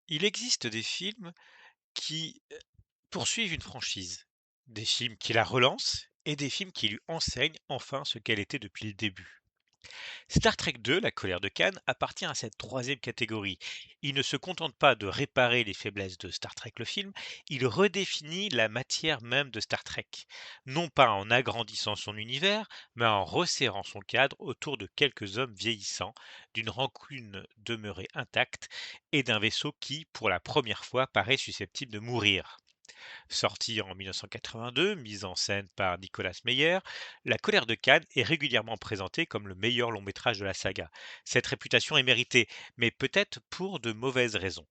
Il existe des films qui, poursuivent une franchise, des films qui la relancent et des films qui lui enseignent enfin ce qu'elle était depuis le début. Star Trek 2, La colère de Khan, appartient à cette troisième catégorie. Il ne se contente pas de réparer les faiblesses de Star Trek le film, il redéfinit la matière même de Star Trek. Non pas en agrandissant son univers, mais en resserrant son cadre autour de quelques hommes vieillissants, d'une rancune demeurée intacte et d'un vaisseau qui, pour la première fois, paraît susceptible de mourir. Sorti en 1982, mise en scène par Nicolas Meyer, La colère de Cannes est régulièrement présentée comme le meilleur long métrage de la saga. Cette réputation est méritée, mais peut-être pour de mauvaises raisons.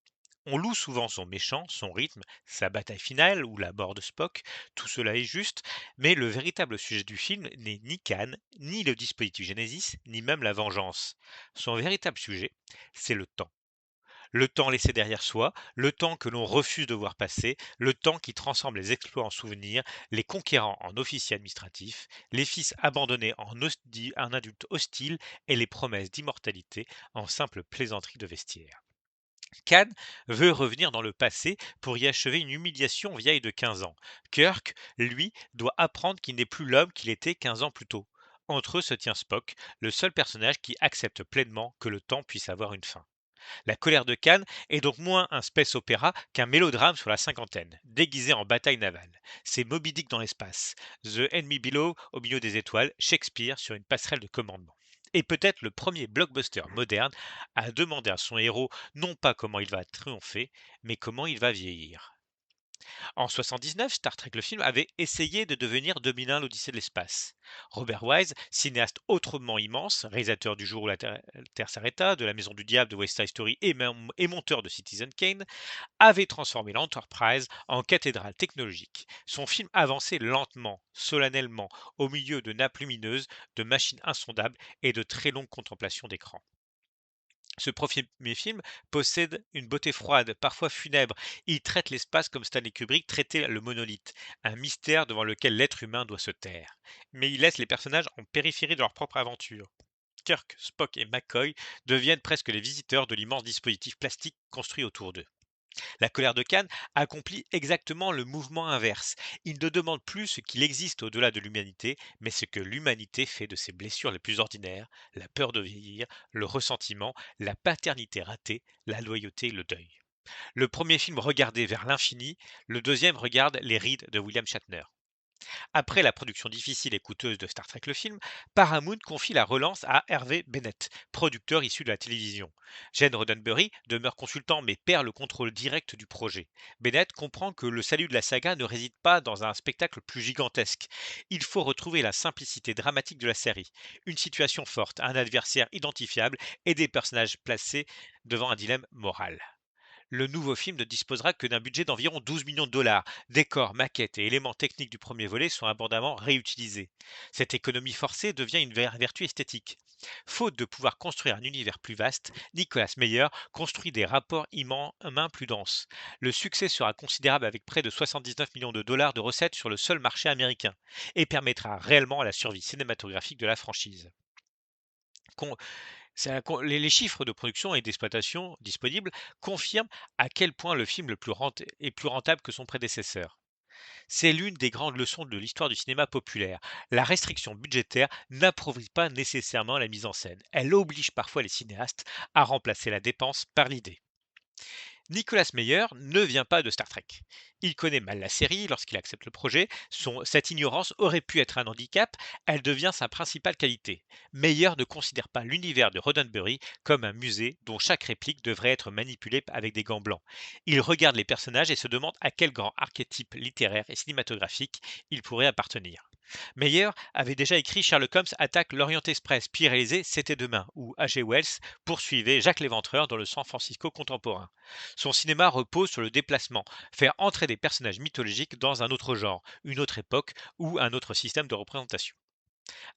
On loue souvent son méchant, son rythme, sa bataille finale ou la mort de Spock, tout cela est juste, mais le véritable sujet du film n'est ni Khan, ni le dispositif Genesis, ni même la vengeance. Son véritable sujet, c'est le temps. Le temps laissé derrière soi, le temps que l'on refuse de voir passer, le temps qui transforme les exploits en souvenirs, les conquérants en officiers administratifs, les fils abandonnés en adultes hostiles et les promesses d'immortalité en simple plaisanterie de vestiaire. Khan veut revenir dans le passé pour y achever une humiliation vieille de 15 ans. Kirk, lui, doit apprendre qu'il n'est plus l'homme qu'il était 15 ans plus tôt. Entre eux se tient Spock, le seul personnage qui accepte pleinement que le temps puisse avoir une fin. La colère de Cannes est donc moins un space opéra qu'un mélodrame sur la cinquantaine, déguisé en bataille navale. C'est Moby Dick dans l'espace, The Enemy Below au milieu des étoiles, Shakespeare sur une passerelle de commandement. Et peut-être le premier blockbuster moderne à demander à son héros non pas comment il va triompher, mais comment il va vieillir. En 79, Star Trek le film avait essayé de devenir 2001 l'Odyssée de l'espace. Robert Wise, cinéaste autrement immense, réalisateur du jour où la Terre s'arrêta, de La Maison du Diable, de West Side Story et monteur de Citizen Kane, avait transformé l'Enterprise en cathédrale technologique. Son film avançait lentement, solennellement, au milieu de nappes lumineuses, de machines insondables et de très longues contemplations d'écran. Ce premier film possède une beauté froide, parfois funèbre. Il traite l'espace comme Stanley Kubrick traitait le monolithe, un mystère devant lequel l'être humain doit se taire. Mais il laisse les personnages en périphérie de leur propre aventure. Kirk, Spock et McCoy deviennent presque les visiteurs de l'immense dispositif plastique construit autour d'eux. La colère de Cannes accomplit exactement le mouvement inverse. Il ne demande plus ce qu'il existe au-delà de l'humanité, mais ce que l'humanité fait de ses blessures les plus ordinaires, la peur de vieillir, le ressentiment, la paternité ratée, la loyauté, le deuil. Le premier film regardait vers l'infini, le deuxième regarde les rides de William Shatner. Après la production difficile et coûteuse de Star Trek le film, Paramount confie la relance à Hervé Bennett, producteur issu de la télévision. Gene Roddenberry demeure consultant mais perd le contrôle direct du projet. Bennett comprend que le salut de la saga ne réside pas dans un spectacle plus gigantesque. Il faut retrouver la simplicité dramatique de la série, une situation forte, un adversaire identifiable et des personnages placés devant un dilemme moral. Le nouveau film ne disposera que d'un budget d'environ 12 millions de dollars. Décors, maquettes et éléments techniques du premier volet sont abondamment réutilisés. Cette économie forcée devient une vertu esthétique. Faute de pouvoir construire un univers plus vaste, Nicolas Meyer construit des rapports humains plus denses. Le succès sera considérable avec près de 79 millions de dollars de recettes sur le seul marché américain et permettra réellement la survie cinématographique de la franchise. Les chiffres de production et d'exploitation disponibles confirment à quel point le film est plus rentable que son prédécesseur. C'est l'une des grandes leçons de l'histoire du cinéma populaire. La restriction budgétaire n'approvise pas nécessairement la mise en scène. Elle oblige parfois les cinéastes à remplacer la dépense par l'idée. Nicolas Meyer ne vient pas de Star Trek. Il connaît mal la série lorsqu'il accepte le projet. Cette ignorance aurait pu être un handicap, elle devient sa principale qualité. Meyer ne considère pas l'univers de Roddenberry comme un musée dont chaque réplique devrait être manipulée avec des gants blancs. Il regarde les personnages et se demande à quel grand archétype littéraire et cinématographique il pourrait appartenir. Meyer avait déjà écrit Sherlock Holmes attaque l'Orient Express, puis réalisé C'était demain, où H.G. Wells poursuivait Jacques l'Éventreur dans le San Francisco contemporain. Son cinéma repose sur le déplacement, faire entrer des personnages mythologiques dans un autre genre, une autre époque ou un autre système de représentation.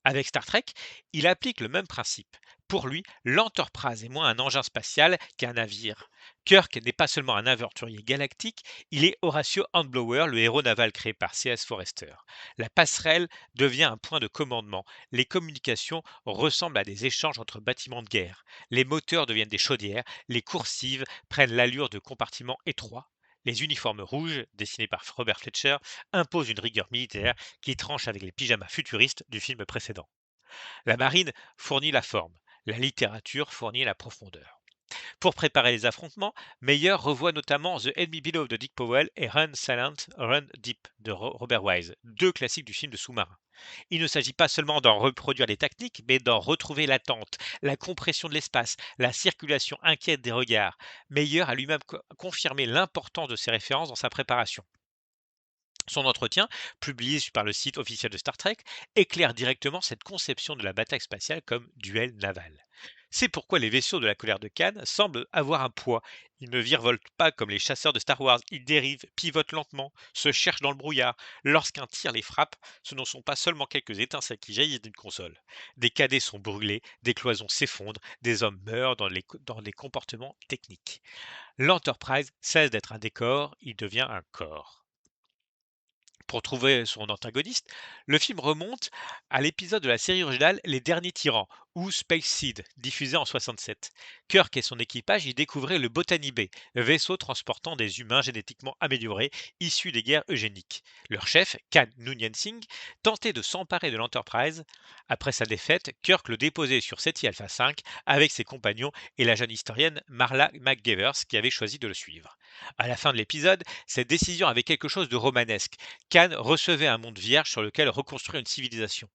Avec Star Trek, il applique le même principe. Pour lui, l'Enterprise est moins un engin spatial qu'un navire. Kirk n'est pas seulement un aventurier galactique, il est Horatio Hornblower, le héros naval créé par C.S. Forester. La passerelle devient un point de commandement. Les communications ressemblent à des échanges entre bâtiments de guerre. Les moteurs deviennent des chaudières, les coursives prennent l'allure de compartiments étroits. Les uniformes rouges, dessinés par Robert Fletcher, imposent une rigueur militaire qui tranche avec les pyjamas futuristes du film précédent. La marine fournit la forme, la littérature fournit la profondeur. Pour préparer les affrontements, Meyer revoit notamment The Enemy Below de Dick Powell et Run Silent, Run Deep de Robert Wise, deux classiques du film de sous-marin. Il ne s'agit pas seulement d'en reproduire les techniques, mais d'en retrouver l'attente, la compression de l'espace, la circulation inquiète des regards. Meyer a lui-même confirmé l'importance de ces références dans sa préparation. Son entretien, publié par le site officiel de Star Trek, éclaire directement cette conception de la bataille spatiale comme duel naval. C'est pourquoi les vaisseaux de la colère de Khan semblent avoir un poids. Ils ne virevoltent pas comme les chasseurs de Star Wars, ils dérivent, pivotent lentement, se cherchent dans le brouillard. Lorsqu'un tir les frappe, ce ne sont pas seulement quelques étincelles qui jaillissent d'une console. Des cadets sont brûlés, des cloisons s'effondrent, des hommes meurent dans les comportements techniques. L'Enterprise cesse d'être un décor, il devient un corps. Pour trouver son antagoniste, le film remonte à l'épisode de la série originale Les Derniers Tyrans, ou Space Seed, diffusé en 67. Kirk et son équipage y découvraient le Botany Bay, vaisseau transportant des humains génétiquement améliorés issus des guerres eugéniques. Leur chef, Khan Noonien Singh, tentait de s'emparer de l'Enterprise. Après sa défaite, Kirk le déposait sur SETI Alpha 5 avec ses compagnons et la jeune historienne Marla McGivers qui avait choisi de le suivre. À la fin de l'épisode, cette décision avait quelque chose de romanesque. Khan recevait un monde vierge sur lequel reconstruire une civilisation.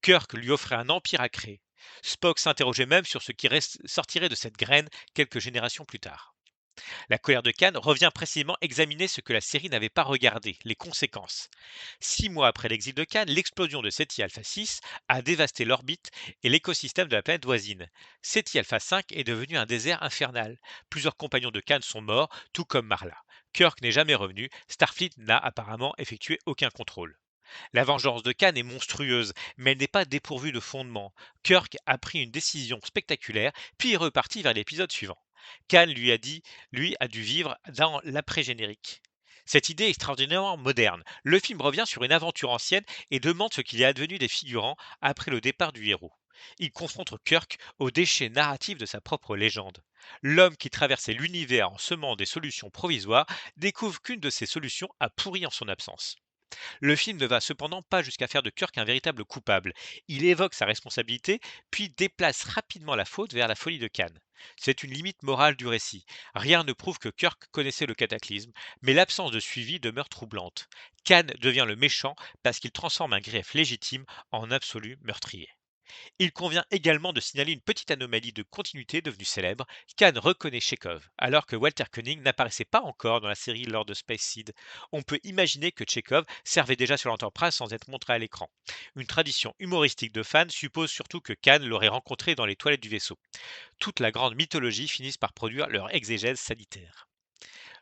Kirk lui offrait un empire à créer. Spock s'interrogeait même sur ce qui sortirait de cette graine quelques générations plus tard. La colère de Khan revient précisément examiner ce que la série n'avait pas regardé, les conséquences. 6 mois après l'exil de Khan, l'explosion de SETI Alpha 6 a dévasté l'orbite et l'écosystème de la planète voisine. SETI Alpha 5 est devenu un désert infernal. Plusieurs compagnons de Khan sont morts, tout comme Marla. Kirk n'est jamais revenu, Starfleet n'a apparemment effectué aucun contrôle. La vengeance de Khan est monstrueuse, mais elle n'est pas dépourvue de fondement. Kirk a pris une décision spectaculaire, puis est reparti vers l'épisode suivant. Khan lui a dû vivre dans l'après-générique. Cette idée est extraordinairement moderne. Le film revient sur une aventure ancienne et demande ce qu'il est advenu des figurants après le départ du héros. Il confronte Kirk aux déchets narratifs de sa propre légende. L'homme qui traversait l'univers en semant des solutions provisoires découvre qu'une de ces solutions a pourri en son absence. Le film ne va cependant pas jusqu'à faire de Kirk un véritable coupable. Il évoque sa responsabilité, puis déplace rapidement la faute vers la folie de Khan. C'est une limite morale du récit. Rien ne prouve que Kirk connaissait le cataclysme, mais l'absence de suivi demeure troublante. Khan devient le méchant parce qu'il transforme un grief légitime en absolu meurtrier. Il convient également de signaler une petite anomalie de continuité devenue célèbre. Khan reconnaît Chekhov, alors que Walter Koenig n'apparaissait pas encore dans la série lors de Space Seed. On peut imaginer que Chekhov servait déjà sur l'Enterprise sans être montré à l'écran. Une tradition humoristique de fans suppose surtout que Khan l'aurait rencontré dans les toilettes du vaisseau. Toute la grande mythologie finit par produire leur exégèse sanitaire.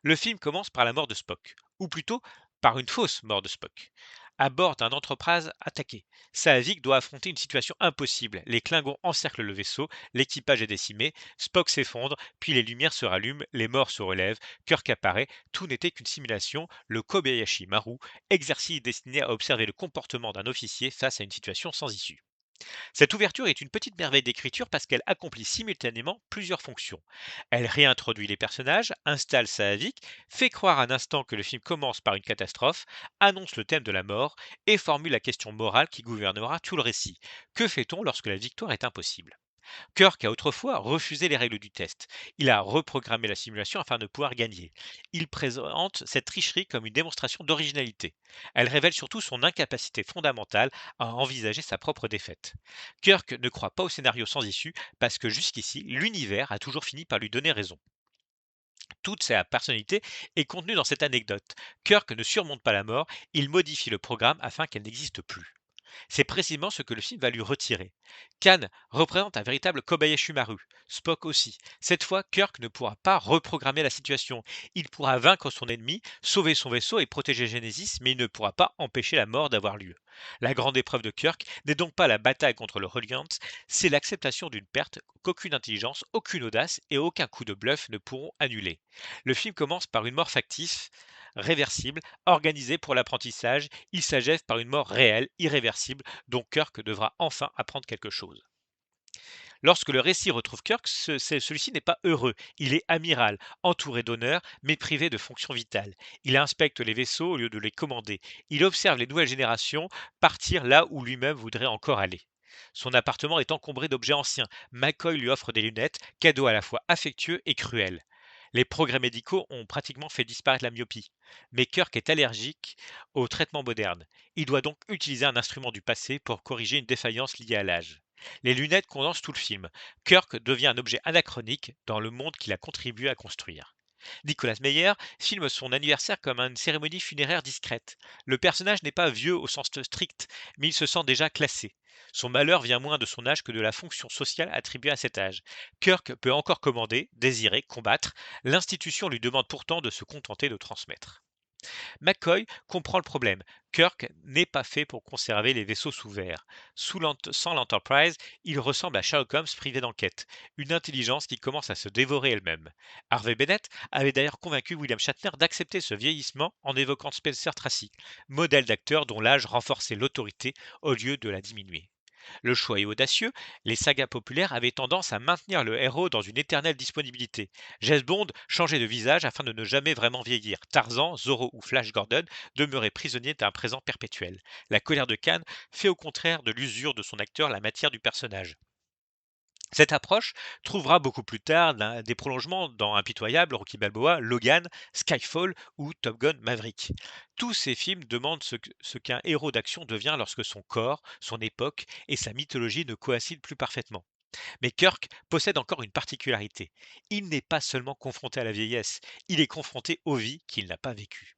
Le film commence par la mort de Spock, ou plutôt par une fausse mort de Spock. À bord d'un Enterprise attaqué, Saavik doit affronter une situation impossible. Les Klingons encerclent le vaisseau, l'équipage est décimé, Spock s'effondre, puis les lumières se rallument, les morts se relèvent, Kirk apparaît, tout n'était qu'une simulation, le Kobayashi Maru, exercice destiné à observer le comportement d'un officier face à une situation sans issue. Cette ouverture est une petite merveille d'écriture parce qu'elle accomplit simultanément plusieurs fonctions. Elle réintroduit les personnages, installe Saavik, fait croire un instant que le film commence par une catastrophe, annonce le thème de la mort et formule la question morale qui gouvernera tout le récit. Que fait-on lorsque la victoire est impossible? Kirk a autrefois refusé les règles du test. Il a reprogrammé la simulation afin de pouvoir gagner. Il présente cette tricherie comme une démonstration d'originalité. Elle révèle surtout son incapacité fondamentale à envisager sa propre défaite. Kirk ne croit pas au scénario sans issue parce que jusqu'ici, l'univers a toujours fini par lui donner raison. Toute sa personnalité est contenue dans cette anecdote. Kirk ne surmonte pas la mort, il modifie le programme afin qu'elle n'existe plus. C'est précisément ce que le film va lui retirer. Khan représente un véritable Kobayashi Maru, Spock aussi. Cette fois, Kirk ne pourra pas reprogrammer la situation. Il pourra vaincre son ennemi, sauver son vaisseau et protéger Genesis, mais il ne pourra pas empêcher la mort d'avoir lieu. La grande épreuve de Kirk n'est donc pas la bataille contre le Reliant, c'est l'acceptation d'une perte qu'aucune intelligence, aucune audace et aucun coup de bluff ne pourront annuler. Le film commence par une mort factice, réversible, organisée pour l'apprentissage. Il s'achève par une mort réelle, irréversible, dont Kirk devra enfin apprendre quelque chose. Lorsque le récit retrouve Kirk, celui-ci n'est pas heureux. Il est amiral, entouré d'honneur, mais privé de fonctions vitales. Il inspecte les vaisseaux au lieu de les commander. Il observe les nouvelles générations partir là où lui-même voudrait encore aller. Son appartement est encombré d'objets anciens. McCoy lui offre des lunettes, cadeau à la fois affectueux et cruel. Les progrès médicaux ont pratiquement fait disparaître la myopie. Mais Kirk est allergique aux traitements modernes. Il doit donc utiliser un instrument du passé pour corriger une défaillance liée à l'âge. Les lunettes condensent tout le film. Kirk devient un objet anachronique dans le monde qu'il a contribué à construire. Nicolas Meyer filme son anniversaire comme une cérémonie funéraire discrète. Le personnage n'est pas vieux au sens strict, mais il se sent déjà classé. Son malheur vient moins de son âge que de la fonction sociale attribuée à cet âge. Kirk peut encore commander, désirer, combattre. L'institution lui demande pourtant de se contenter de transmettre. McCoy comprend le problème. Kirk n'est pas fait pour conserver les vaisseaux sous verre. Sans l'Enterprise, il ressemble à Sherlock Holmes privé d'enquête, une intelligence qui commence à se dévorer elle-même. Harvey Bennett avait d'ailleurs convaincu William Shatner d'accepter ce vieillissement en évoquant Spencer Tracy, modèle d'acteur dont l'âge renforçait l'autorité au lieu de la diminuer. Le choix est audacieux, les sagas populaires avaient tendance à maintenir le héros dans une éternelle disponibilité. James Bond changeait de visage afin de ne jamais vraiment vieillir. Tarzan, Zorro ou Flash Gordon demeuraient prisonniers d'un présent perpétuel. La colère de Khan fait au contraire de l'usure de son acteur la matière du personnage. Cette approche trouvera beaucoup plus tard des prolongements dans Impitoyable, Rocky Balboa, Logan, Skyfall ou Top Gun Maverick. Tous ces films demandent ce qu'un héros d'action devient lorsque son corps, son époque et sa mythologie ne coïncident plus parfaitement. Mais Kirk possède encore une particularité. Il n'est pas seulement confronté à la vieillesse, il est confronté aux vies qu'il n'a pas vécues.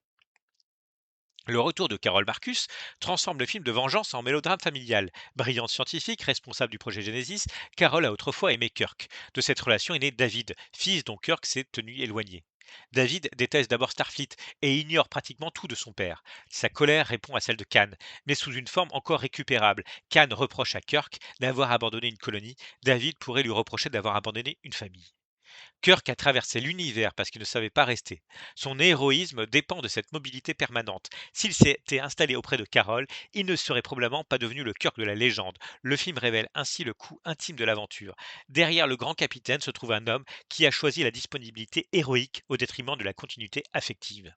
Le retour de Carol Marcus transforme le film de vengeance en mélodrame familial. Brillante scientifique, responsable du projet Genesis, Carol a autrefois aimé Kirk. De cette relation est né David, fils dont Kirk s'est tenu éloigné. David déteste d'abord Starfleet et ignore pratiquement tout de son père. Sa colère répond à celle de Khan, mais sous une forme encore récupérable. Khan reproche à Kirk d'avoir abandonné une colonie, David pourrait lui reprocher d'avoir abandonné une famille. Kirk a traversé l'univers parce qu'il ne savait pas rester. Son héroïsme dépend de cette mobilité permanente. S'il s'était installé auprès de Carol, il ne serait probablement pas devenu le Kirk de la légende. Le film révèle ainsi le coût intime de l'aventure. Derrière le grand capitaine se trouve un homme qui a choisi la disponibilité héroïque au détriment de la continuité affective.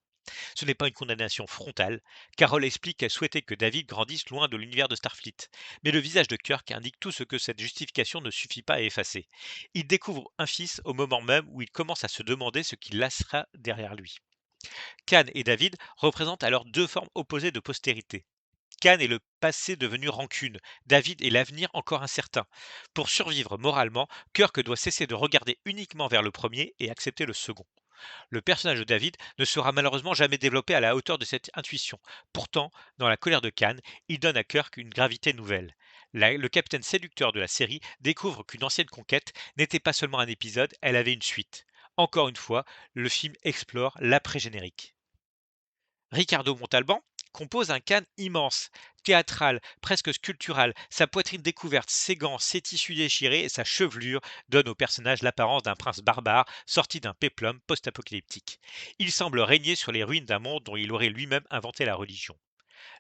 Ce n'est pas une condamnation frontale. Carol explique qu'elle souhaitait que David grandisse loin de l'univers de Starfleet. Mais le visage de Kirk indique tout ce que cette justification ne suffit pas à effacer. Il découvre un fils au moment même où il commence à se demander ce qui laissera derrière lui. Khan et David représentent alors deux formes opposées de postérité. Khan est le passé devenu rancune, David est l'avenir encore incertain. Pour survivre moralement, Kirk doit cesser de regarder uniquement vers le premier et accepter le second. Le personnage de David ne sera malheureusement jamais développé à la hauteur de cette intuition. Pourtant, dans la colère de Khan, il donne à Kirk une gravité nouvelle. Le capitaine séducteur de la série découvre qu'une ancienne conquête n'était pas seulement un épisode, elle avait une suite. Encore une fois, le film explore l'après-générique. Ricardo Montalban compose un Khan immense, théâtral, presque sculptural. Sa poitrine découverte, ses gants, ses tissus déchirés et sa chevelure donnent au personnage l'apparence d'un prince barbare sorti d'un péplum post-apocalyptique. Il semble régner sur les ruines d'un monde dont il aurait lui-même inventé la religion.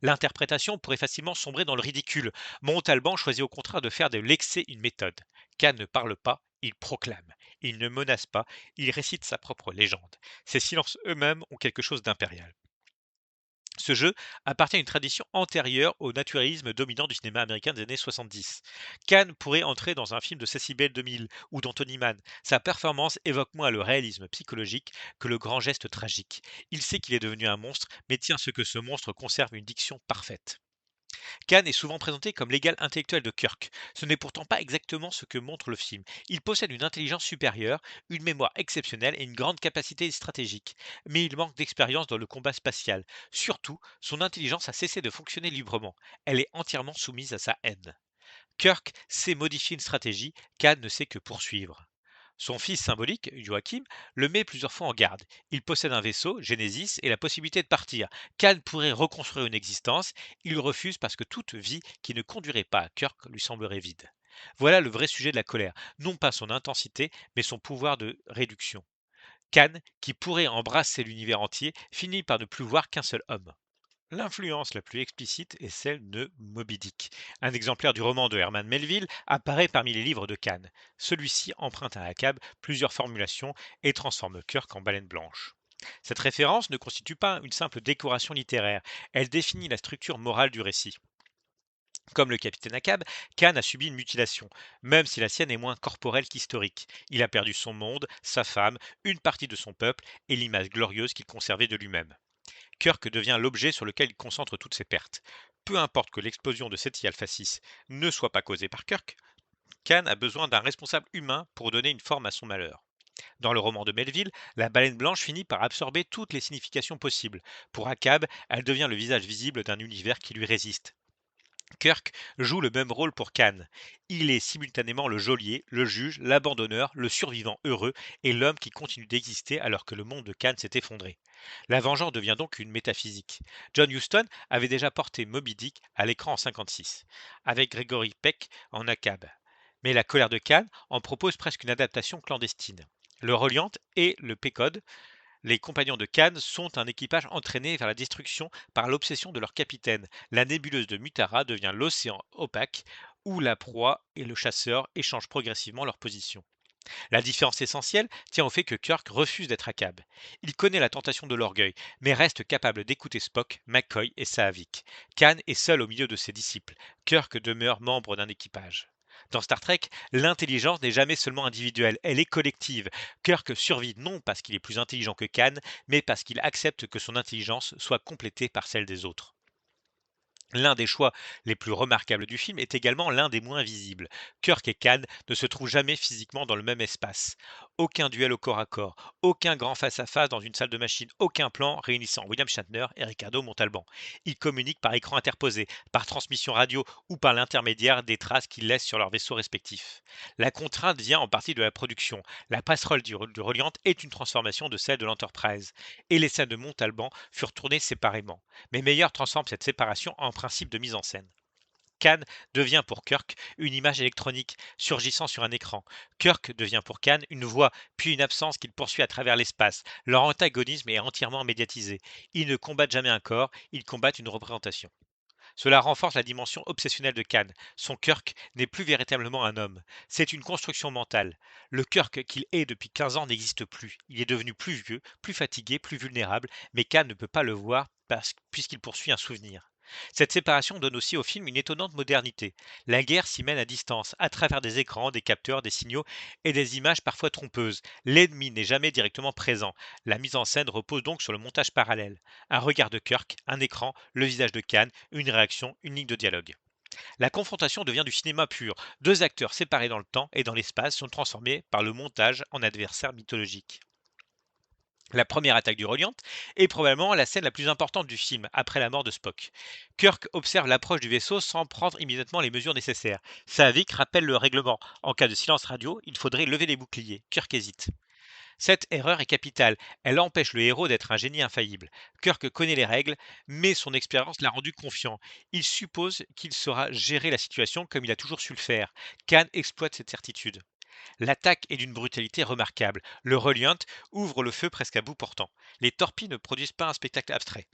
L'interprétation pourrait facilement sombrer dans le ridicule. Montalban choisit au contraire de faire de l'excès une méthode. Khan ne parle pas, il proclame. Il ne menace pas, il récite sa propre légende. Ses silences eux-mêmes ont quelque chose d'impérial. Ce jeu appartient à une tradition antérieure au naturalisme dominant du cinéma américain des années 70. Khan pourrait entrer dans un film de Cecil B. 2000 ou d'Anthony Mann. Sa performance évoque moins le réalisme psychologique que le grand geste tragique. Il sait qu'il est devenu un monstre, mais tient à ce que ce monstre conserve une diction parfaite. Khan est souvent présenté comme l'égal intellectuel de Kirk. Ce n'est pourtant pas exactement ce que montre le film. Il possède une intelligence supérieure, une mémoire exceptionnelle et une grande capacité stratégique. Mais il manque d'expérience dans le combat spatial. Surtout, son intelligence a cessé de fonctionner librement. Elle est entièrement soumise à sa haine. Kirk sait modifier une stratégie, Khan ne sait que poursuivre. Son fils symbolique, Joachim, le met plusieurs fois en garde. Il possède un vaisseau, Genesis, et la possibilité de partir. Khan pourrait reconstruire une existence, il refuse parce que toute vie qui ne conduirait pas à Kirk lui semblerait vide. Voilà le vrai sujet de la colère, non pas son intensité, mais son pouvoir de réduction. Khan, qui pourrait embrasser l'univers entier, finit par ne plus voir qu'un seul homme. L'influence la plus explicite est celle de Moby Dick. Un exemplaire du roman de Herman Melville apparaît parmi les livres de Cannes. Celui-ci emprunte à Ahab plusieurs formulations et transforme Kirk en baleine blanche. Cette référence ne constitue pas une simple décoration littéraire, elle définit la structure morale du récit. Comme le capitaine Ahab, Khan a subi une mutilation, même si la sienne est moins corporelle qu'historique. Il a perdu son monde, sa femme, une partie de son peuple et l'image glorieuse qu'il conservait de lui-même. Kirk devient l'objet sur lequel il concentre toutes ses pertes. Peu importe que l'explosion de SETI Alpha 6 ne soit pas causée par Kirk, Khan a besoin d'un responsable humain pour donner une forme à son malheur. Dans le roman de Melville, la baleine blanche finit par absorber toutes les significations possibles. Pour Ahab, elle devient le visage visible d'un univers qui lui résiste. Kirk joue le même rôle pour Khan. Il est simultanément le geôlier, le juge, l'abandonneur, le survivant heureux et l'homme qui continue d'exister alors que le monde de Khan s'est effondré. La vengeance devient donc une métaphysique. John Huston avait déjà porté Moby Dick à l'écran en 56, avec Gregory Peck en Ahab. Mais la colère de Khan en propose presque une adaptation clandestine. Le Reliant et le Pécode, les compagnons de Khan, sont un équipage entraîné vers la destruction par l'obsession de leur capitaine. La nébuleuse de Mutara devient l'océan opaque où la proie et le chasseur échangent progressivement leur position. La différence essentielle tient au fait que Kirk refuse d'être Ahab. Il connaît la tentation de l'orgueil, mais reste capable d'écouter Spock, McCoy et Saavik. Khan est seul au milieu de ses disciples. Kirk demeure membre d'un équipage. Dans Star Trek, l'intelligence n'est jamais seulement individuelle, elle est collective. Kirk survit non parce qu'il est plus intelligent que Khan, mais parce qu'il accepte que son intelligence soit complétée par celle des autres. L'un des choix les plus remarquables du film est également l'un des moins visibles. Kirk et Khan ne se trouvent jamais physiquement dans le même espace. Aucun duel au corps à corps, aucun grand face-à-face dans une salle de machine, aucun plan réunissant William Shatner et Ricardo Montalban. Ils communiquent par écran interposé, par transmission radio ou par l'intermédiaire des traces qu'ils laissent sur leurs vaisseaux respectifs. La contrainte vient en partie de la production. La passerelle du Reliant est une transformation de celle de l'Enterprise. Et les scènes de Montalban furent tournées séparément. Mais Meyer transforme cette séparation en principe de mise en scène. Khan devient pour Kirk une image électronique surgissant sur un écran. Kirk devient pour Khan une voix, puis une absence qu'il poursuit à travers l'espace. Leur antagonisme est entièrement médiatisé. Ils ne combattent jamais un corps, ils combattent une représentation. Cela renforce la dimension obsessionnelle de Khan. Son Kirk n'est plus véritablement un homme. C'est une construction mentale. Le Kirk qu'il est depuis 15 ans n'existe plus. Il est devenu plus vieux, plus fatigué, plus vulnérable, mais Khan ne peut pas le voir puisqu'il poursuit un souvenir. Cette séparation donne aussi au film une étonnante modernité. La guerre s'y mène à distance, à travers des écrans, des capteurs, des signaux et des images parfois trompeuses. L'ennemi n'est jamais directement présent. La mise en scène repose donc sur le montage parallèle. Un regard de Kirk, un écran, le visage de Khan, une réaction, une ligne de dialogue. La confrontation devient du cinéma pur. Deux acteurs séparés dans le temps et dans l'espace sont transformés par le montage en adversaires mythologiques. La première attaque du Reliant est probablement la scène la plus importante du film, après la mort de Spock. Kirk observe l'approche du vaisseau sans prendre immédiatement les mesures nécessaires. Saavik rappelle le règlement. En cas de silence radio, il faudrait lever les boucliers. Kirk hésite. Cette erreur est capitale. Elle empêche le héros d'être un génie infaillible. Kirk connaît les règles, mais son expérience l'a rendu confiant. Il suppose qu'il saura gérer la situation comme il a toujours su le faire. Khan exploite cette certitude. L'attaque est d'une brutalité remarquable. Le Reliant ouvre le feu presque à bout portant. Les torpilles ne produisent pas un spectacle abstrait.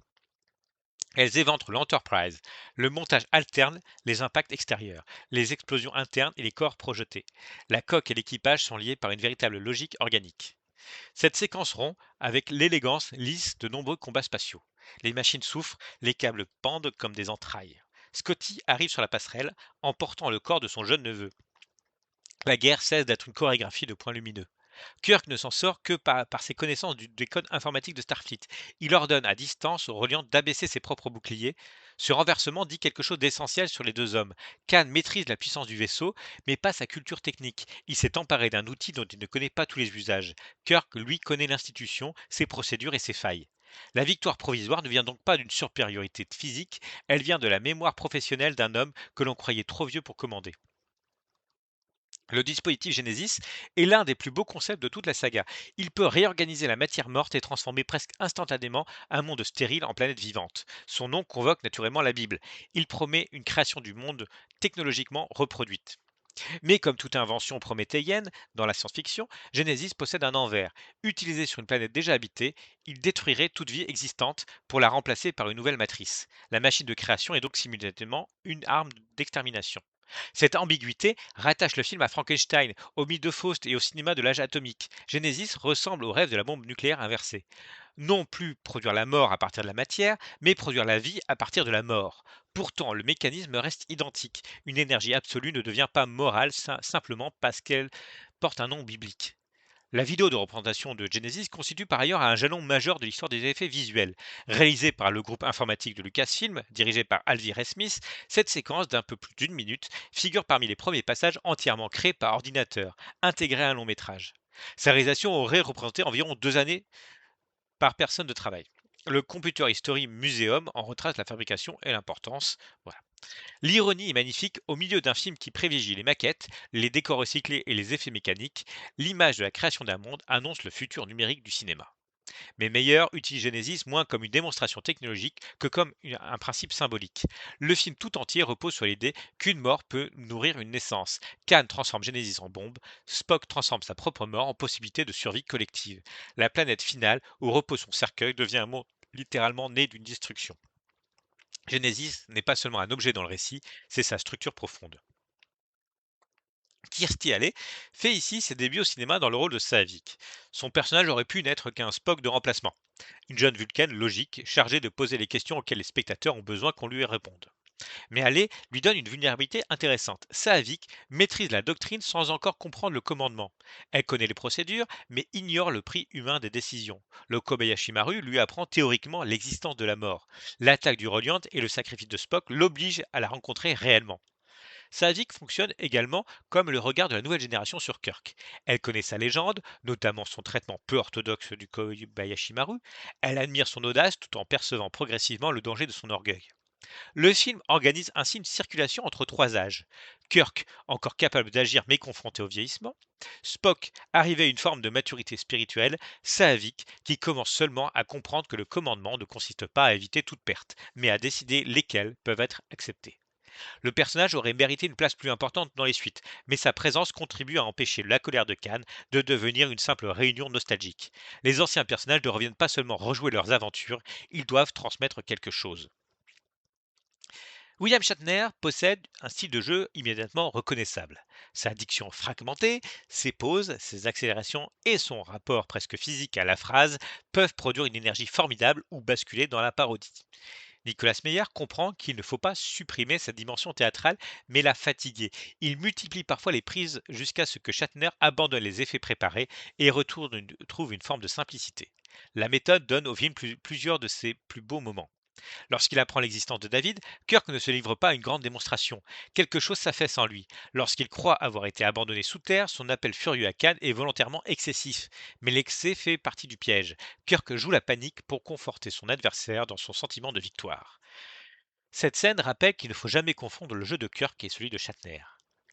Elles éventrent l'Enterprise. Le montage alterne les impacts extérieurs, les explosions internes et les corps projetés. La coque et l'équipage sont liés par une véritable logique organique. Cette séquence rompt avec l'élégance lisse de nombreux combats spatiaux. Les machines souffrent, les câbles pendent comme des entrailles. Scotty arrive sur la passerelle, emportant le corps de son jeune neveu. La guerre cesse d'être une chorégraphie de points lumineux. Kirk ne s'en sort que par ses connaissances des codes informatiques de Starfleet. Il ordonne à distance aux reliants d'abaisser ses propres boucliers. Ce renversement dit quelque chose d'essentiel sur les deux hommes. Khan maîtrise la puissance du vaisseau, mais pas sa culture technique. Il s'est emparé d'un outil dont il ne connaît pas tous les usages. Kirk, lui, connaît l'institution, ses procédures et ses failles. La victoire provisoire ne vient donc pas d'une supériorité physique, elle vient de la mémoire professionnelle d'un homme que l'on croyait trop vieux pour commander. Le dispositif Genesis est l'un des plus beaux concepts de toute la saga. Il peut réorganiser la matière morte et transformer presque instantanément un monde stérile en planète vivante. Son nom convoque naturellement la Bible. Il promet une création du monde technologiquement reproduite. Mais comme toute invention prométhéienne dans la science-fiction, Genesis possède un envers. Utilisé sur une planète déjà habitée, il détruirait toute vie existante pour la remplacer par une nouvelle matrice. La machine de création est donc simultanément une arme d'extermination. Cette ambiguïté rattache le film à Frankenstein, au mythe de Faust et au cinéma de l'âge atomique. Genesis ressemble au rêve de la bombe nucléaire inversée. Non plus produire la mort à partir de la matière, mais produire la vie à partir de la mort. Pourtant, le mécanisme reste identique. Une énergie absolue ne devient pas morale simplement parce qu'elle porte un nom biblique. La vidéo de représentation de Genesis constitue par ailleurs un jalon majeur de l'histoire des effets visuels. Réalisée par le groupe informatique de Lucasfilm, dirigé par Alvy Smith, cette séquence d'un peu plus d'une minute figure parmi les premiers passages entièrement créés par ordinateur, intégrés à un long métrage. Sa réalisation aurait représenté environ 2 années par personne de travail. Le Computer History Museum en retrace la fabrication et l'importance. Voilà. L'ironie est magnifique au milieu d'un film qui privilégie les maquettes, les décors recyclés et les effets mécaniques. L'image de la création d'un monde annonce le futur numérique du cinéma. Mais Meyer utilise Genesis moins comme une démonstration technologique que comme un principe symbolique. Le film tout entier repose sur l'idée qu'une mort peut nourrir une naissance. Khan transforme Genesis en bombe, Spock transforme sa propre mort en possibilité de survie collective. La planète finale où repose son cercueil devient un monde littéralement né d'une destruction. Genesis n'est pas seulement un objet dans le récit, c'est sa structure profonde. Kirstie Alley fait ici ses débuts au cinéma dans le rôle de Saavik. Son personnage aurait pu n'être qu'un Spock de remplacement, une jeune Vulcaine logique, chargée de poser les questions auxquelles les spectateurs ont besoin qu'on lui réponde. Mais Alley lui donne une vulnérabilité intéressante. Saavik maîtrise la doctrine sans encore comprendre le commandement. Elle connaît les procédures, mais ignore le prix humain des décisions. Le Kobayashi Maru lui apprend théoriquement l'existence de la mort. L'attaque du Reliant et le sacrifice de Spock l'obligent à la rencontrer réellement. Saavik fonctionne également comme le regard de la nouvelle génération sur Kirk. Elle connaît sa légende, notamment son traitement peu orthodoxe du Kobayashi Maru. Elle admire son audace tout en percevant progressivement le danger de son orgueil. Le film organise ainsi une circulation entre trois âges. Kirk, encore capable d'agir mais confronté au vieillissement. Spock, arrivé à une forme de maturité spirituelle. Saavik, qui commence seulement à comprendre que le commandement ne consiste pas à éviter toute perte, mais à décider lesquelles peuvent être acceptées. Le personnage aurait mérité une place plus importante dans les suites, mais sa présence contribue à empêcher la colère de Khan de devenir une simple réunion nostalgique. Les anciens personnages ne reviennent pas seulement rejouer leurs aventures, ils doivent transmettre quelque chose. William Shatner possède un style de jeu immédiatement reconnaissable. Sa diction fragmentée, ses pauses, ses accélérations et son rapport presque physique à la phrase peuvent produire une énergie formidable ou basculer dans la parodie. Nicolas Meyer comprend qu'il ne faut pas supprimer sa dimension théâtrale, mais la fatiguer. Il multiplie parfois les prises jusqu'à ce que Shatner abandonne les effets préparés et trouve une forme de simplicité. La méthode donne au film plusieurs de ses plus beaux moments. Lorsqu'il apprend l'existence de David, Kirk ne se livre pas à une grande démonstration. Quelque chose s'affaisse en lui. Lorsqu'il croit avoir été abandonné sous terre, son appel furieux à Khan est volontairement excessif. Mais l'excès fait partie du piège. Kirk joue la panique pour conforter son adversaire dans son sentiment de victoire. Cette scène rappelle qu'il ne faut jamais confondre le jeu de Kirk et celui de Shatner.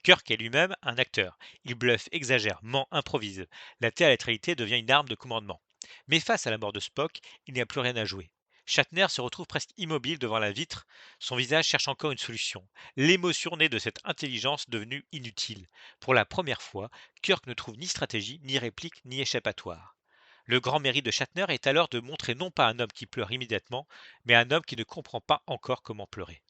Kirk est lui-même un acteur. Il bluffe, exagère, ment, improvise. La théâtralité devient une arme de commandement. Mais face à la mort de Spock, il n'y a plus rien à jouer. Shatner se retrouve presque immobile devant la vitre, son visage cherche encore une solution. L'émotion née de cette intelligence devenue inutile. Pour la première fois, Kirk ne trouve ni stratégie, ni réplique, ni échappatoire. Le grand mérite de Shatner est alors de montrer non pas un homme qui pleure immédiatement, mais un homme qui ne comprend pas encore comment pleurer.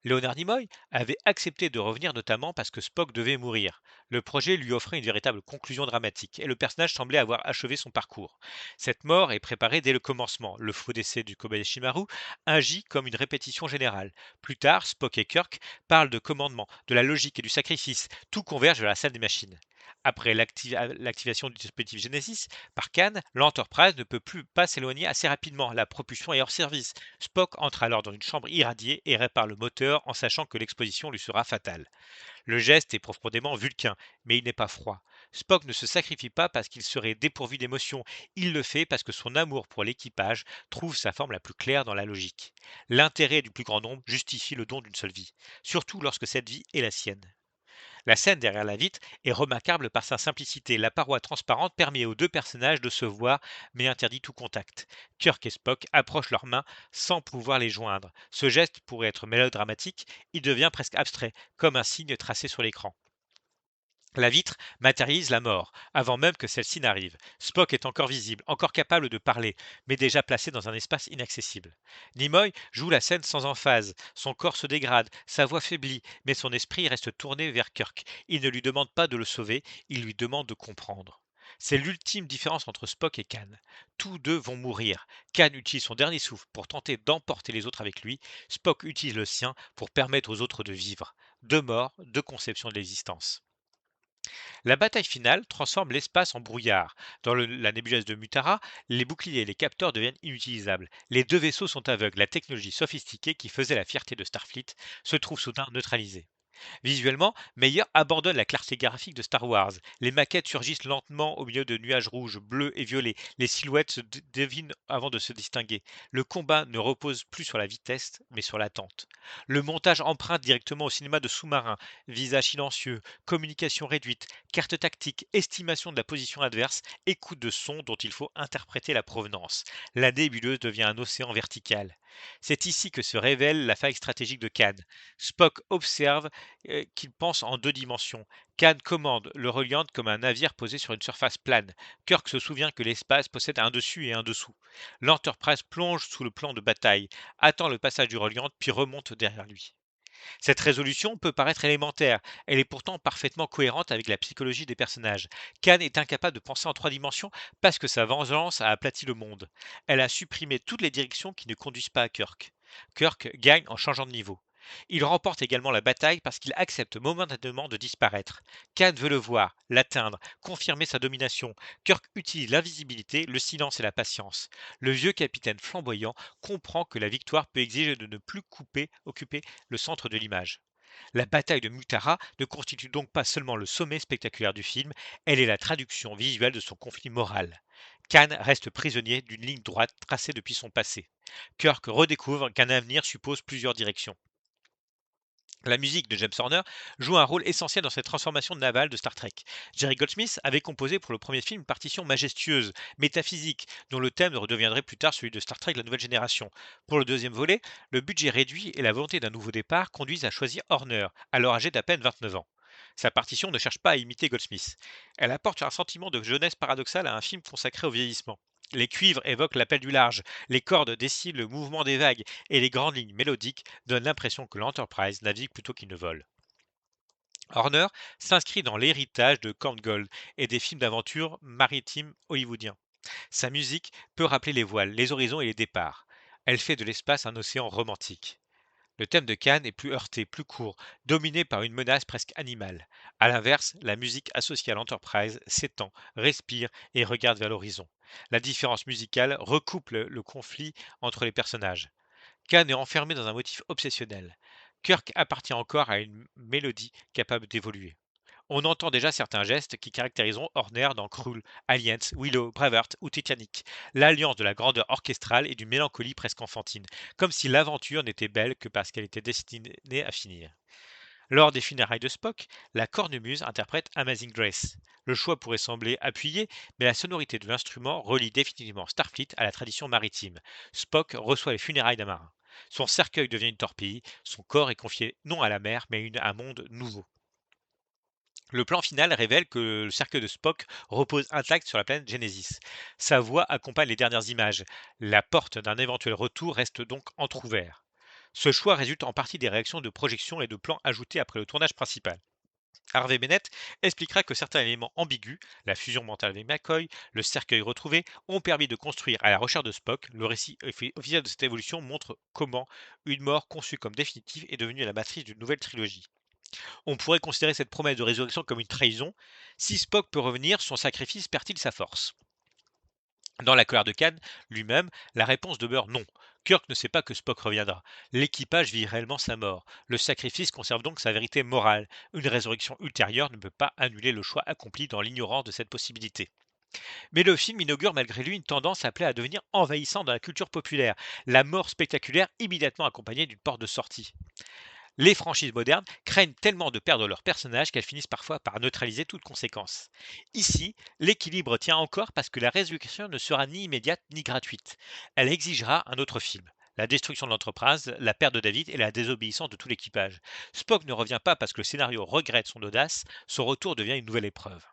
Leonard Nimoy avait accepté de revenir notamment parce que Spock devait mourir. Le projet lui offrait une véritable conclusion dramatique et le personnage semblait avoir achevé son parcours. Cette mort est préparée dès le commencement. Le faux décès du Kobayashi Maru agit comme une répétition générale. Plus tard, Spock et Kirk parlent de commandement, de la logique et du sacrifice. Tout converge vers la salle des machines. Après l'activation du dispositif Genesis par Khan, l'Enterprise ne peut plus pas s'éloigner assez rapidement. La propulsion est hors service. Spock entre alors dans une chambre irradiée et répare le moteur en sachant que l'exposition lui sera fatale. Le geste est profondément vulcain, mais il n'est pas froid. Spock ne se sacrifie pas parce qu'il serait dépourvu d'émotion, il le fait parce que son amour pour l'équipage trouve sa forme la plus claire dans la logique. L'intérêt du plus grand nombre justifie le don d'une seule vie, surtout lorsque cette vie est la sienne. La scène derrière la vitre est remarquable par sa simplicité. La paroi transparente permet aux deux personnages de se voir, mais interdit tout contact. Kirk et Spock approchent leurs mains sans pouvoir les joindre. Ce geste pourrait être mélodramatique, il devient presque abstrait, comme un signe tracé sur l'écran. La vitre matérialise la mort, avant même que celle-ci n'arrive. Spock est encore visible, encore capable de parler, mais déjà placé dans un espace inaccessible. Nimoy joue la scène sans emphase. Son corps se dégrade, sa voix faiblit, mais son esprit reste tourné vers Kirk. Il ne lui demande pas de le sauver, il lui demande de comprendre. C'est l'ultime différence entre Spock et Khan. Tous deux vont mourir. Khan utilise son dernier souffle pour tenter d'emporter les autres avec lui. Spock utilise le sien pour permettre aux autres de vivre. Deux morts, deux conceptions de l'existence. La bataille finale transforme l'espace en brouillard. Dans la nébuleuse de Mutara, les boucliers et les capteurs deviennent inutilisables. Les deux vaisseaux sont aveugles. La technologie sophistiquée qui faisait la fierté de Starfleet se trouve soudain neutralisée. Visuellement, Meyer abandonne la clarté graphique de Star Wars. Les maquettes surgissent lentement au milieu de nuages rouges, bleus et violets. Les silhouettes se devinent avant de se distinguer. Le combat ne repose plus sur la vitesse, mais sur l'attente. Le montage emprunte directement au cinéma de sous-marin. Visage silencieux, communication réduite, carte tactique, estimation de la position adverse, écoute de son dont il faut interpréter la provenance. La nébuleuse devient un océan vertical. C'est ici que se révèle la faille stratégique de Khan. Spock observe qu'il pense en deux dimensions. Khan commande le reliant comme un navire posé sur une surface plane. Kirk se souvient que l'espace possède un dessus et un dessous. L'Enterprise plonge sous le plan de bataille, attend le passage du reliant puis remonte derrière lui. Cette résolution peut paraître élémentaire, elle est pourtant parfaitement cohérente avec la psychologie des personnages. Khan est incapable de penser en trois dimensions parce que sa vengeance a aplati le monde. Elle a supprimé toutes les directions qui ne conduisent pas à Kirk. Kirk gagne en changeant de niveau. Il remporte également la bataille parce qu'il accepte momentanément de disparaître. Khan veut le voir, l'atteindre, confirmer sa domination. Kirk utilise l'invisibilité, le silence et la patience. Le vieux capitaine flamboyant comprend que la victoire peut exiger de ne plus occuper le centre de l'image. La bataille de Mutara ne constitue donc pas seulement le sommet spectaculaire du film, elle est la traduction visuelle de son conflit moral. Khan reste prisonnier d'une ligne droite tracée depuis son passé. Kirk redécouvre qu'un avenir suppose plusieurs directions. La musique de James Horner joue un rôle essentiel dans cette transformation navale de Star Trek. Jerry Goldsmith avait composé pour le premier film une partition majestueuse, métaphysique, dont le thème redeviendrait plus tard celui de Star Trek La Nouvelle Génération. Pour le deuxième volet, le budget réduit et la volonté d'un nouveau départ conduisent à choisir Horner, alors âgé d'à peine 29 ans. Sa partition ne cherche pas à imiter Goldsmith. Elle apporte un sentiment de jeunesse paradoxale à un film consacré au vieillissement. Les cuivres évoquent l'appel du large, les cordes dessinent le mouvement des vagues et les grandes lignes mélodiques donnent l'impression que l'Enterprise navigue plutôt qu'il ne vole. Horner s'inscrit dans l'héritage de Korngold et des films d'aventure maritimes hollywoodiens. Sa musique peut rappeler les voiles, les horizons et les départs. Elle fait de l'espace un océan romantique. Le thème de Cannes est plus heurté, plus court, dominé par une menace presque animale. À l'inverse, la musique associée à l'Enterprise s'étend, respire et regarde vers l'horizon. La différence musicale recoupe le conflit entre les personnages. Khan est enfermé dans un motif obsessionnel. Kirk appartient encore à une mélodie capable d'évoluer. On entend déjà certains gestes qui caractériseront Horner dans Krull, Aliens, Willow, Braveheart ou Titanic. L'alliance de la grandeur orchestrale et d'une mélancolie presque enfantine, comme si l'aventure n'était belle que parce qu'elle était destinée à finir. Lors des funérailles de Spock, la cornemuse interprète Amazing Grace. Le choix pourrait sembler appuyé, mais la sonorité de l'instrument relie définitivement Starfleet à la tradition maritime. Spock reçoit les funérailles d'un marin. Son cercueil devient une torpille, son corps est confié non à la mer, mais à un monde nouveau. Le plan final révèle que le cercueil de Spock repose intact sur la planète Genesis. Sa voix accompagne les dernières images. La porte d'un éventuel retour reste donc entr'ouverte. Ce choix résulte en partie des réactions de projection et de plans ajoutés après le tournage principal. Harvey Bennett expliquera que certains éléments ambigus, la fusion mentale avec McCoy, le cercueil retrouvé, ont permis de construire à la recherche de Spock. Le récit officiel de cette évolution montre comment une mort conçue comme définitive est devenue la matrice d'une nouvelle trilogie. On pourrait considérer cette promesse de résurrection comme une trahison. Si Spock peut revenir, son sacrifice perd-il sa force? Dans la colère de Khan lui-même, la réponse demeure non. Kirk ne sait pas que Spock reviendra. L'équipage vit réellement sa mort. Le sacrifice conserve donc sa vérité morale. Une résurrection ultérieure ne peut pas annuler le choix accompli dans l'ignorance de cette possibilité. Mais le film inaugure malgré lui une tendance appelée à devenir envahissante dans la culture populaire. La mort spectaculaire immédiatement accompagnée d'une porte de sortie. Les franchises modernes craignent tellement de perdre leurs personnages qu'elles finissent parfois par neutraliser toute conséquence. Ici, l'équilibre tient encore parce que la résurrection ne sera ni immédiate ni gratuite. Elle exigera un autre film. La destruction de l'entreprise, la perte de David et la désobéissance de tout l'équipage. Spock ne revient pas parce que le scénario regrette son audace, son retour devient une nouvelle épreuve.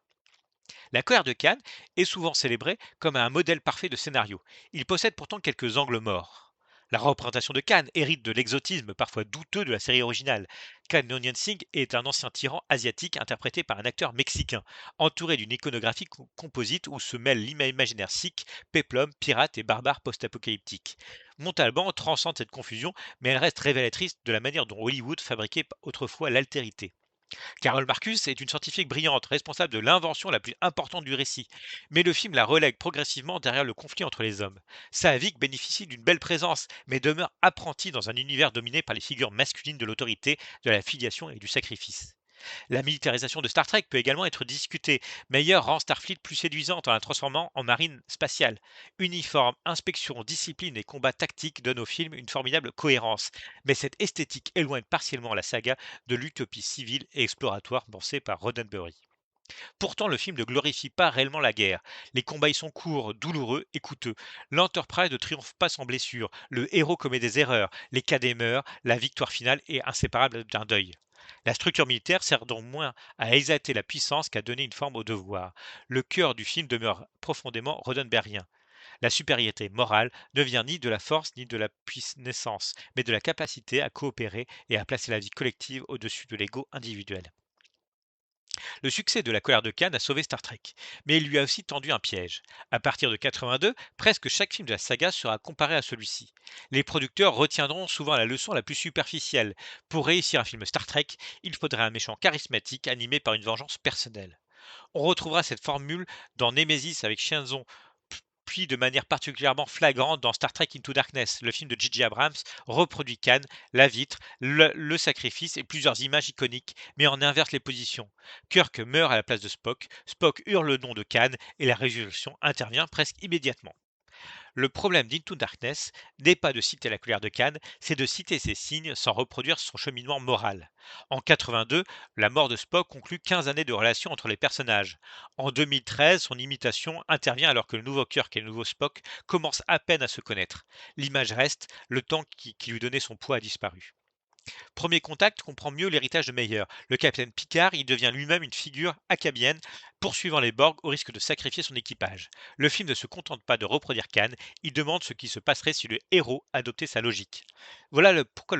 La colère de Cannes est souvent célébrée comme un modèle parfait de scénario. Il possède pourtant quelques angles morts. La représentation de Khan hérite de l'exotisme parfois douteux de la série originale. Khan Noonien Singh est un ancien tyran asiatique interprété par un acteur mexicain, entouré d'une iconographie composite où se mêlent l'imaginaire sikh, péplum, pirate et barbare post-apocalyptique. Montalban transcende cette confusion, mais elle reste révélatrice de la manière dont Hollywood fabriquait autrefois l'altérité. Carol Marcus est une scientifique brillante, responsable de l'invention la plus importante du récit. Mais le film la relègue progressivement derrière le conflit entre les hommes. Saavik bénéficie d'une belle présence, mais demeure apprenti dans un univers dominé par les figures masculines de l'autorité, de la filiation et du sacrifice. La militarisation de Star Trek peut également être discutée. Meyer rend Starfleet plus séduisante en la transformant en marine spatiale. Uniforme, inspection, discipline et combat tactique donnent au film une formidable cohérence. Mais cette esthétique éloigne partiellement la saga de l'utopie civile et exploratoire pensée par Roddenberry. Pourtant, le film ne glorifie pas réellement la guerre. Les combats y sont courts, douloureux et coûteux. L'Enterprise ne triomphe pas sans blessure. Le héros commet des erreurs. Les cadets meurent. La victoire finale est inséparable d'un deuil. La structure militaire sert donc moins à exalter la puissance qu'à donner une forme au devoir. Le cœur du film demeure profondément roddenberrien. La supériorité morale ne vient ni de la force ni de la puissance, mais de la capacité à coopérer et à placer la vie collective au-dessus de l'ego individuel. Le succès de La colère de Cannes a sauvé Star Trek, mais il lui a aussi tendu un piège. À partir de 82, presque chaque film de la saga sera comparé à celui-ci. Les producteurs retiendront souvent la leçon la plus superficielle. Pour réussir un film Star Trek, il faudrait un méchant charismatique animé par une vengeance personnelle. On retrouvera cette formule dans Nemesis avec Shinzon, puis de manière particulièrement flagrante dans Star Trek Into Darkness. Le film de J.J. Abrams reproduit Khan, la vitre, le sacrifice et plusieurs images iconiques, mais en inverse les positions. Kirk meurt à la place de Spock, Spock hurle le nom de Khan et la résurrection intervient presque immédiatement. Le problème d'Into Darkness n'est pas de citer la colère de Cannes, c'est de citer ses signes sans reproduire son cheminement moral. En 82, la mort de Spock conclut 15 années de relation entre les personnages. En 2013, son imitation intervient alors que le nouveau Kirk et le nouveau Spock commencent à peine à se connaître. L'image reste, le temps qui lui donnait son poids a disparu. Premier contact comprend mieux l'héritage de Meyer. Le capitaine Picard y devient lui-même une figure acadienne, poursuivant les Borg au risque de sacrifier son équipage. Le film ne se contente pas de reproduire Khan, il demande ce qui se passerait si le héros adoptait sa logique. Voilà pourquoi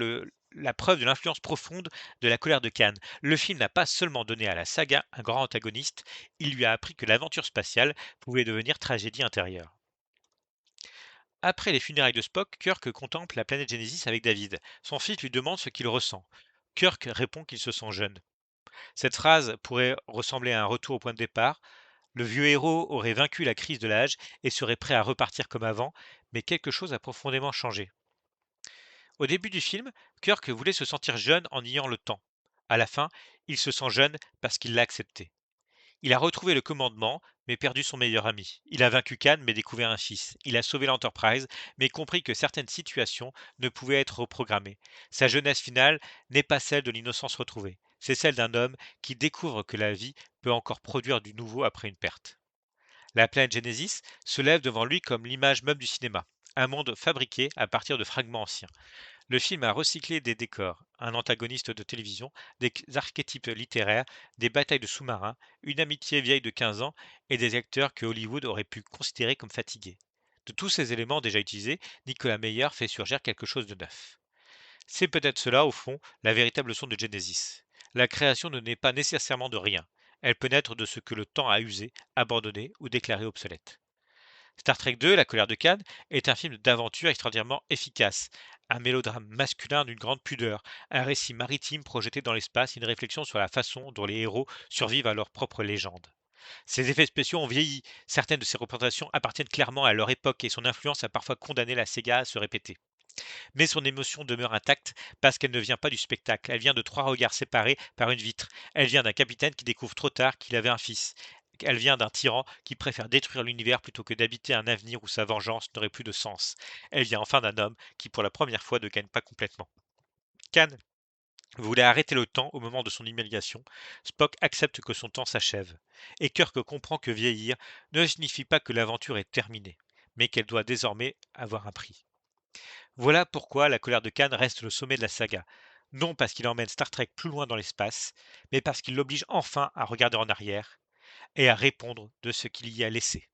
la preuve de l'influence profonde de la colère de Khan. Le film n'a pas seulement donné à la saga un grand antagoniste, il lui a appris que l'aventure spatiale pouvait devenir tragédie intérieure. Après les funérailles de Spock, Kirk contemple la planète Genesis avec David. Son fils lui demande ce qu'il ressent. Kirk répond qu'il se sent jeune. Cette phrase pourrait ressembler à un retour au point de départ. Le vieux héros aurait vaincu la crise de l'âge et serait prêt à repartir comme avant, mais quelque chose a profondément changé. Au début du film, Kirk voulait se sentir jeune en niant le temps. À la fin, il se sent jeune parce qu'il l'a accepté. Il a retrouvé le commandement, mais perdu son meilleur ami. Il a vaincu Khan, mais découvert un fils. Il a sauvé l'Enterprise, mais compris que certaines situations ne pouvaient être reprogrammées. Sa jeunesse finale n'est pas celle de l'innocence retrouvée. C'est celle d'un homme qui découvre que la vie peut encore produire du nouveau après une perte. La planète Genesis se lève devant lui comme l'image même du cinéma, un monde fabriqué à partir de fragments anciens. Le film a recyclé des décors, un antagoniste de télévision, des archétypes littéraires, des batailles de sous-marins, une amitié vieille de 15 ans et des acteurs que Hollywood aurait pu considérer comme fatigués. De tous ces éléments déjà utilisés, Nicolas Meyer fait surgir quelque chose de neuf. C'est peut-être cela, au fond, la véritable leçon de Genesis. La création ne naît pas nécessairement de rien. Elle peut naître de ce que le temps a usé, abandonné ou déclaré obsolète. Star Trek 2, La colère de Khan, est un film d'aventure extraordinairement efficace. Un mélodrame masculin d'une grande pudeur, un récit maritime projeté dans l'espace, une réflexion sur la façon dont les héros survivent à leur propre légende. Ces effets spéciaux ont vieilli. Certaines de ces représentations appartiennent clairement à leur époque et son influence a parfois condamné la Sega à se répéter. Mais son émotion demeure intacte parce qu'elle ne vient pas du spectacle. Elle vient de trois regards séparés par une vitre. Elle vient d'un capitaine qui découvre trop tard qu'il avait un fils. Elle vient d'un tyran qui préfère détruire l'univers plutôt que d'habiter un avenir où sa vengeance n'aurait plus de sens. Elle vient enfin d'un homme qui, pour la première fois, ne gagne pas complètement. Khan voulait arrêter le temps au moment de son humiliation. Spock accepte que son temps s'achève. Et Kirk comprend que vieillir ne signifie pas que l'aventure est terminée, mais qu'elle doit désormais avoir un prix. Voilà pourquoi la colère de Khan reste le sommet de la saga. Non parce qu'il emmène Star Trek plus loin dans l'espace, mais parce qu'il l'oblige enfin à regarder en arrière et à répondre de ce qu'il y a laissé.